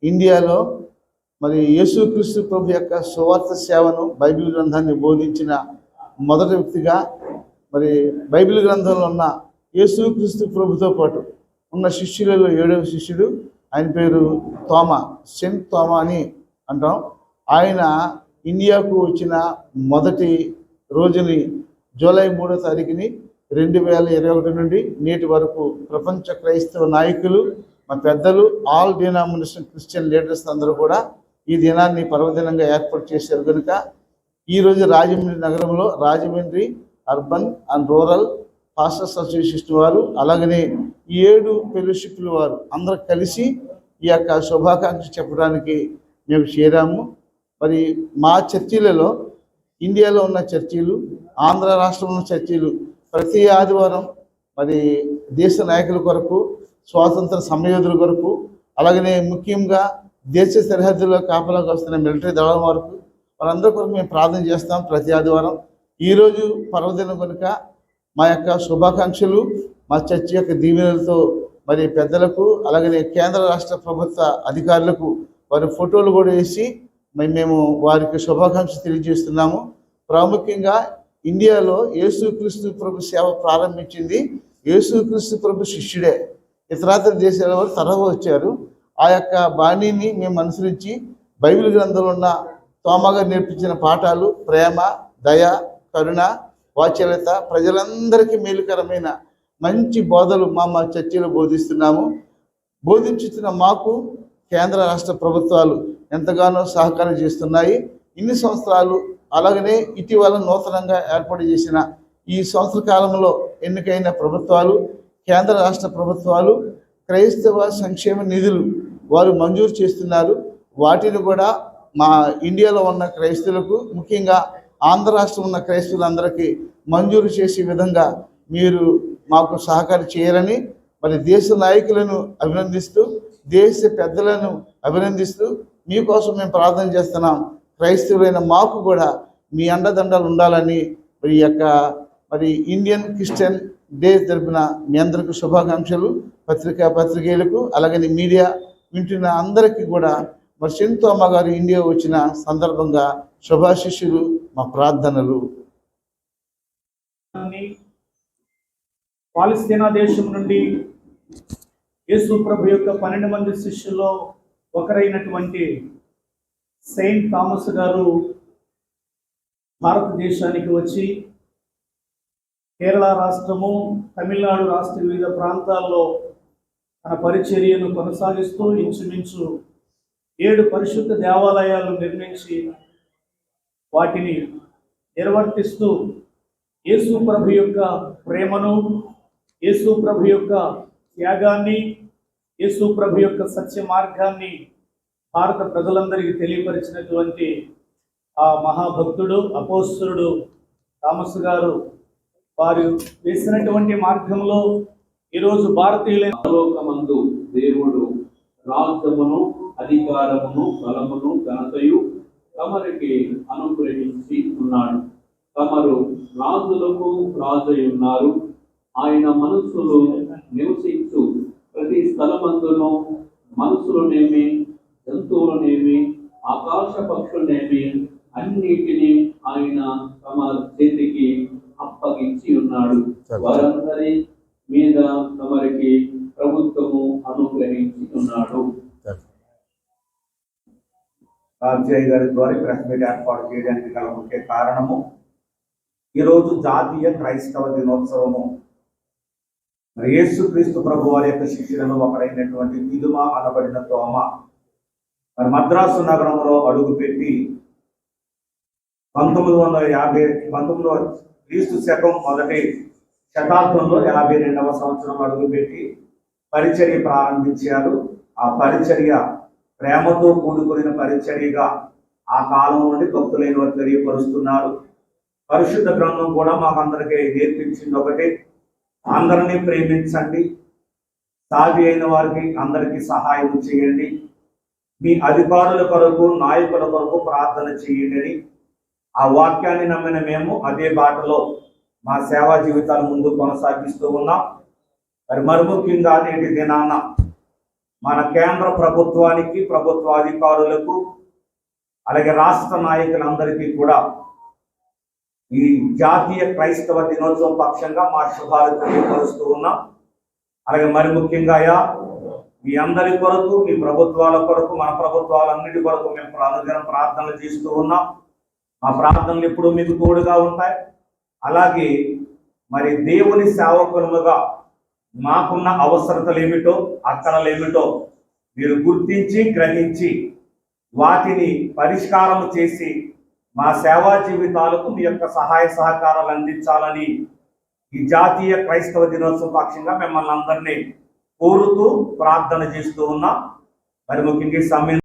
ఇండియాలో మరి యేసుక్రీస్తు ప్రభు యొక్క సువార్త సేవను బైబిల్ గ్రంథాన్ని బోధించిన మొదటి వ్యక్తిగా మరి బైబిల్ గ్రంథంలో ఉన్న యేసుక్రీస్తు ప్రభుతో పాటు ఉన్న శిష్యులలో 7వ శిష్యుడు, ఆయన పేరు తోమా, సెయింట్ తోమా అని అంటాం. ఆయన ఇండియాకు వచ్చిన మొదటి రోజుని జూలై 3వ తారీఖుని 2021 నుండి నేటి వరకు ప్రపంచ క్రైస్తవ నాయకులు, మా పెద్దలు, ఆల్ డినామినేషన్ క్రిస్టియన్ లీడర్స్ అందరూ కూడా ఈ దినాన్ని పర్వదినంగా ఏర్పాటు చేశారు. కనుక ఈరోజు రాజమండ్రి నగరంలో Rajahmundry urban and rural pastors association వారు, అలాగనే 7 ఫెలోషిప్ల వారు అందరూ కలిసి ఈ యొక్క శుభాకాంక్ష చెప్పడానికి మేము చేరాము. మరి మా చర్చిలలో, ఇండియాలో ఉన్న చర్చీలు, ఆంధ్ర రాష్ట్రంలో ఉన్న చర్చీలు ప్రతి ఆదివారం మరి దేశ నాయకుల కొరకు, స్వాతంత్ర సమయోధుల కొరకు, అలాగనే ముఖ్యంగా దేశ సరిహద్దుల్లో కాపలాగా వస్తున్న మిలిటరీ దళం వరకు వారందరి కొరకు మేము ప్రార్థన చేస్తాం ప్రతి ఆదివారం. ఈరోజు పర్వదినం కనుక మా యొక్క శుభాకాంక్షలు, మా చర్చి యొక్క దీవెనలతో మరి పెద్దలకు, అలాగనే కేంద్ర రాష్ట్ర ప్రభుత్వ అధికారులకు వారి ఫోటోలు కూడా వేసి మేము వారికి శుభాకాంక్షలు తెలియజేస్తున్నాము. ప్రాముఖ్యంగా ఇండియాలో యేసుక్రీస్తు ప్రభు సేవ ప్రారంభించింది యేసుక్రీస్తు ప్రభు శిష్యుడే. ఇతరాతర దేశాల వారు తరహా వచ్చారు. ఆ యొక్క బాణీని మేము అనుసరించి బైబిల్ గ్రంథంలో ఉన్న తోమా గారు నేర్పించిన పాఠాలు, ప్రేమ, దయ, కరుణ, వాత్సల్యత, ప్రజలందరికీ మేలుకరమైన మంచి బోధలు మా చర్చిలో బోధిస్తున్నాము. బోధించుతున్న మాకు కేంద్ర రాష్ట్ర ప్రభుత్వాలు ఎంతగానో సహకారం చేస్తున్నాయి. ఇన్ని సంవత్సరాలు, అలాగనే ఇటీవల నూతనంగా ఏర్పాటు చేసిన ఈ సంవత్సర కాలంలో ఎన్నికైన ప్రభుత్వాలు, కేంద్ర రాష్ట్ర ప్రభుత్వాలు క్రైస్తవ సంక్షేమ నిధులు వారు మంజూరు చేస్తున్నారు. వాటిని కూడా మా ఇండియాలో ఉన్న క్రైస్తవులకు, ముఖ్యంగా ఆంధ్ర రాష్ట్రం ఉన్న క్రైస్తవులందరికీ మంజూరు చేసే విధంగా మీరు మాకు సహకారం చేయాలని మరి దేశ నాయకులను అభినందిస్తూ, దేశ పెద్దలను అభినందిస్తూ మీకోసం మేము ప్రార్థన చేస్తున్నాం. క్రైస్తవులైన మాకు కూడా మీ అండదండలు ఉండాలని మరి యొక్క ఇండియన్ క్రిస్టియన్ డే తరపున మీ అందరికీ శుభాకాంక్షలు. పత్రికేయులకు, అలాగని మీడియా వింటున్న అందరికీ కూడా మరి సెయింట్ తోమా గారు ఇండియా వచ్చిన సందర్భంగా శుభాశిష్యులు, మా ప్రార్థనలు. పాలస్తీనా దేశం నుండి యేసు ప్రభు యొక్క 12 మంది శిష్యుల్లో ఒకరైనటువంటి సెయింట్ థామస్ గారు భారతదేశానికి వచ్చి కేరళ రాష్ట్రము, తమిళనాడు రాష్ట్ర వివిధ ప్రాంతాల్లో తన పరిచర్యను కొనసాగిస్తూ ఇంచుమించు 7 పరిశుద్ధ దేవాలయాలు నిర్మించి వాటిని నిర్వర్తిస్తూ యేసు ప్రభు యొక్క ప్రేమను, యేసు ప్రభు యొక్క త్యాగాన్ని, యేసు ప్రభు యొక్క సత్య మార్గాన్ని భారత ప్రజలందరికీ తెలియపరిచినటువంటి ఆ మహాభక్తుడు, అపోస్తలుడు థామస్ గారు వారు వేసినటువంటి మార్గంలో ఈరోజు భారతీయులైన పరలోకమందు దేవుడు రాజ్యమును, అధికారమును, బలమును, ఘనతయు తమరికి అనుగ్రహించి ఉన్నాడు. తమరు రాజులకు రాజై ఉన్నారు. ఆయన మనస్సులు నివసించు ప్రతి స్థలమందును మనుషులనేమి, జంతువులనేమి, ఆకాశ పక్షులనేమి అన్నిటినీ ఆయన తమ చేతికి అప్పగించి ఉన్నాడు. వారందరి మీద తమరికి ప్రభుత్వము అనుగ్రహించి ఉన్నాడు. రాజయ్య గారి ద్వారా ప్రెస్ మీట్ ఏర్పాటు చేయడానికి గల ముఖ్య కారణము, ఈరోజు జాతీయ క్రైస్తవ దినోత్సవము. మరి యేసుక్రీస్తు ప్రభు వారి యొక్క శిష్యులను ఒకడైనటువంటి దిదుమా అనబడిన తోమా మరి మద్రాసు నగరంలో అడుగుపెట్టి 1950 క్రీస్తు శకం మొదటి శతాబ్దంలో 52వ సంవత్సరం అడుగుపెట్టి పరిచర్య ప్రారంభించారు. ఆ పరిచర్య ప్రేమతో కూడుకున్న పరిచర్యగా ఆ కాలం నుండి భక్తులైన వారు తెలియపరుస్తున్నారు. పరిశుద్ధ గ్రంథం కూడా మాకందరికీ నేర్పించింది ఒకటి, అందరినీ ప్రేమించండి, సాధి అయిన వారికి అందరికీ సహాయం చేయండి. మీ అధికారుల కొరకు, నాయకుల కొరకు ప్రార్థన చేయండి. ఆ వాక్యాన్ని నమ్మిన మేము అదే బాటలో మా సేవా జీవితాల ముందు కొనసాగిస్తూ ఉన్నాం. మరి ముఖ్యంగా నేటి దినాన మన కేంద్ర ప్రభుత్వానికి, ప్రభుత్వ అధికారులకు, అలాగే రాష్ట్ర నాయకులందరికీ కూడా ఈ జాతీయ క్రైస్తవ దినోత్సవం పక్షంగా మా శుభాలు తెలియపరుస్తూ ఉన్నాం. అలాగే ముఖ్యంగా మీ అందరి కొరకు, మీ ప్రభుత్వాల కొరకు, మన ప్రభుత్వాలన్నిటి కొరకు మేము అనుదినం ప్రార్థనలు చేస్తూ ఉన్నాం. మా ప్రార్థనలు ఎప్పుడూ మీకు తోడుగా ఉంటాయి. అలాగే దేవుని సేవకులుగా మాకున్న అవసరతలు ఏమిటో, అక్కడలు ఏమిటో మీరు గుర్తించి, గ్రహించి వాటిని పరిష్కారం చేసి మా సేవా జీవితాలకు మీ యొక్క సహాయ సహకారాలు అందించాలని ఈ జాతీయ క్రైస్తవ దినోత్సవం పక్షంగా మిమ్మల్ని అందరినీ కోరుతూ ప్రార్థన చేస్తూ ఉన్నాం. ముఖ్యంగా ఈ సమయం